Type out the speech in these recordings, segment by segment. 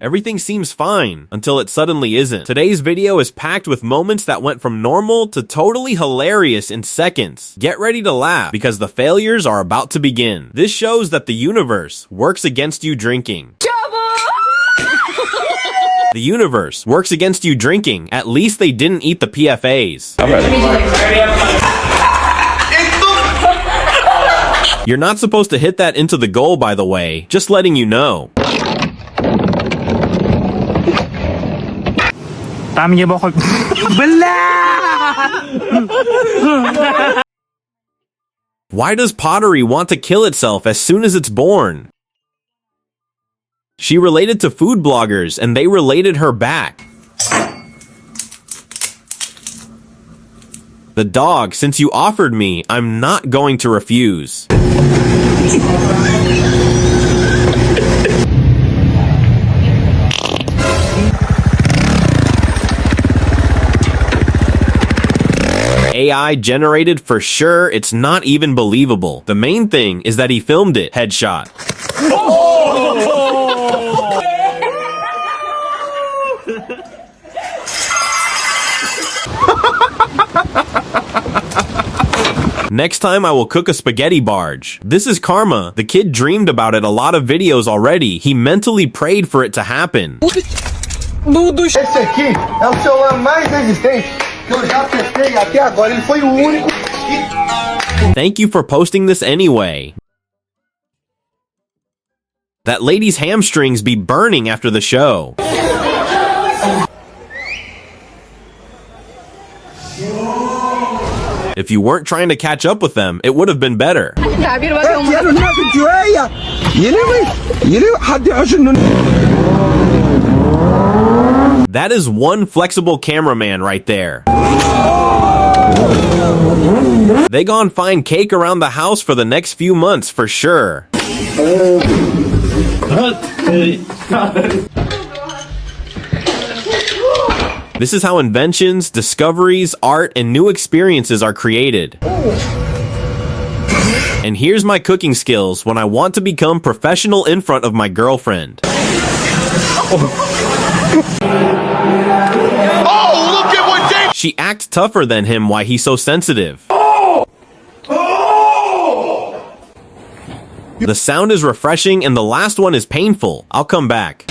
Everything seems fine until it suddenly isn't. Today's video is packed with moments that went from normal to totally hilarious in seconds. Get ready to laugh because the failures are about to begin. This shows that the universe works against you drinking. The universe works against you drinking. At least they didn't eat the PFAs. You're not supposed to hit that into the goal, by the way. Just letting you know. Why does pottery want to kill itself as soon as it's born? She related to food bloggers and they related her back. The dog, since you offered me, I'm not going to refuse. AI generated for sure, it's not even believable. The main thing is that he filmed it. Headshot. Next time I will cook a spaghetti barge. This is karma. The kid dreamed about it a lot of videos already. He mentally prayed for it to happen. Esse aqui é o celular mais resistente que eu já testei até agora. Ele foi o único. Thank you for posting this anyway. That lady's hamstrings be burning after the show. If you weren't trying to catch up with them, it would have been better. That is one flexible cameraman right there. They gon' find cake around the house for the next few months for sure. This is how inventions, discoveries, art, and new experiences are created. And here's my cooking skills when I want to become professional in front of my girlfriend. Oh, look at what Dave. She acts tougher than him. Why he's so sensitive. The sound is refreshing and the last one is painful. I'll come back.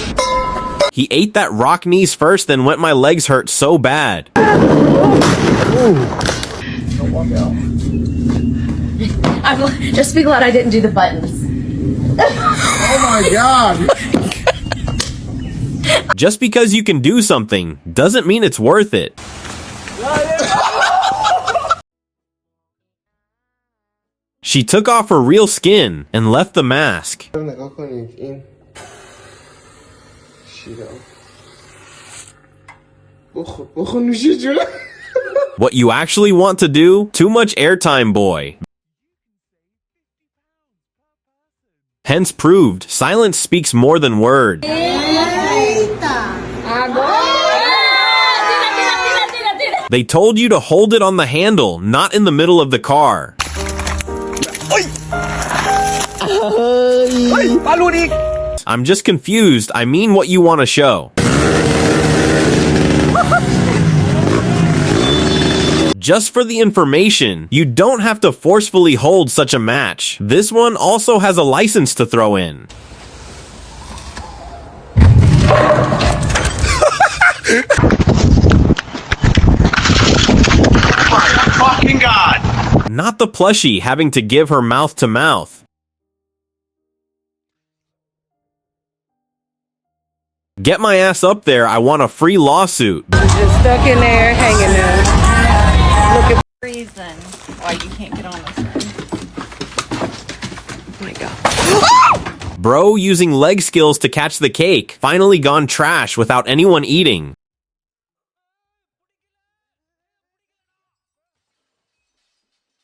He ate that rock knees first, then went my legs hurt so bad. Just be glad I didn't do the buttons. Oh my God. Just because you can do something doesn't mean it's worth it. She took off her real skin and left the mask. What you actually want to do? Too much airtime, boy. Hence proved, silence speaks more than words. They told you to hold it on the handle, not in the middle of the car. I'm just confused. I mean what you want to show. Just for the information, you don't have to forcefully hold such a match. This one also has a license to throw in. My fucking God. Not the plushie having to give her mouth to mouth. Get my ass up there, I want a free lawsuit. Just stuck in there, hanging there. Looking for reason why you can't get on this one. oh my God. Bro using leg skills to catch the cake, finally gone trash without anyone eating.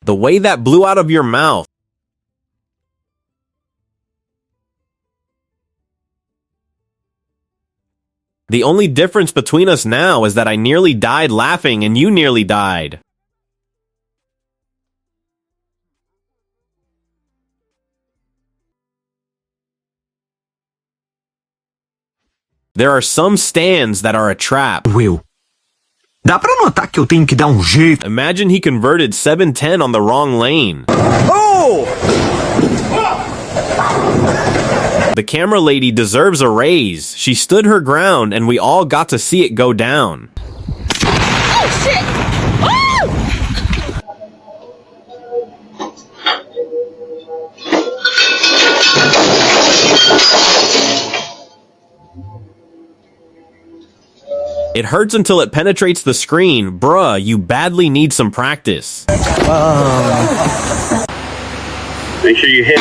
The way that blew out of your mouth. The only difference between us now is that I nearly died laughing and you nearly died. There are some stands that are a trap. Dá pra notar que eu tenho que dar jeito. Imagine he converted 710 on the wrong lane. The camera lady deserves a raise. She stood her ground and we all got to see it go down. Oh, shit! It hurts until it penetrates the screen. Bruh, you badly need some practice. Make sure you hit.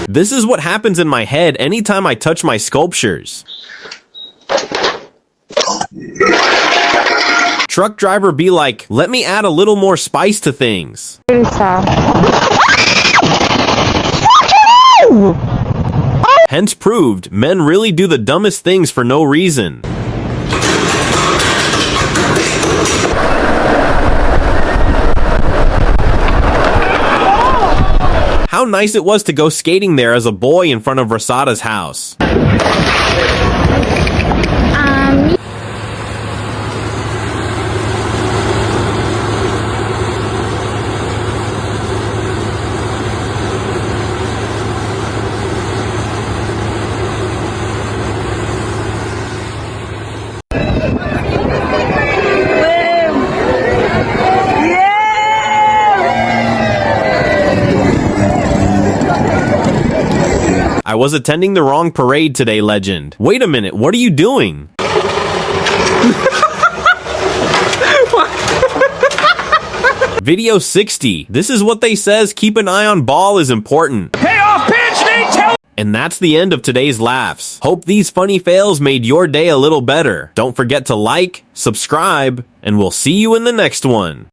This is what happens in my head anytime I touch my sculptures. Truck driver be like, let me add a little more spice to things. Hence proved, men really do the dumbest things for no reason. How nice it was to go skating there as a boy in front of Rasada's house. I was attending the wrong parade today, legend. Wait a minute, what are you doing? Video 60. This is what they says keep an eye on ball is important. Payoff pitch, And that's the end of today's laughs. Hope these funny fails made your day a little better. Don't forget to like, subscribe, and we'll see you in the next one.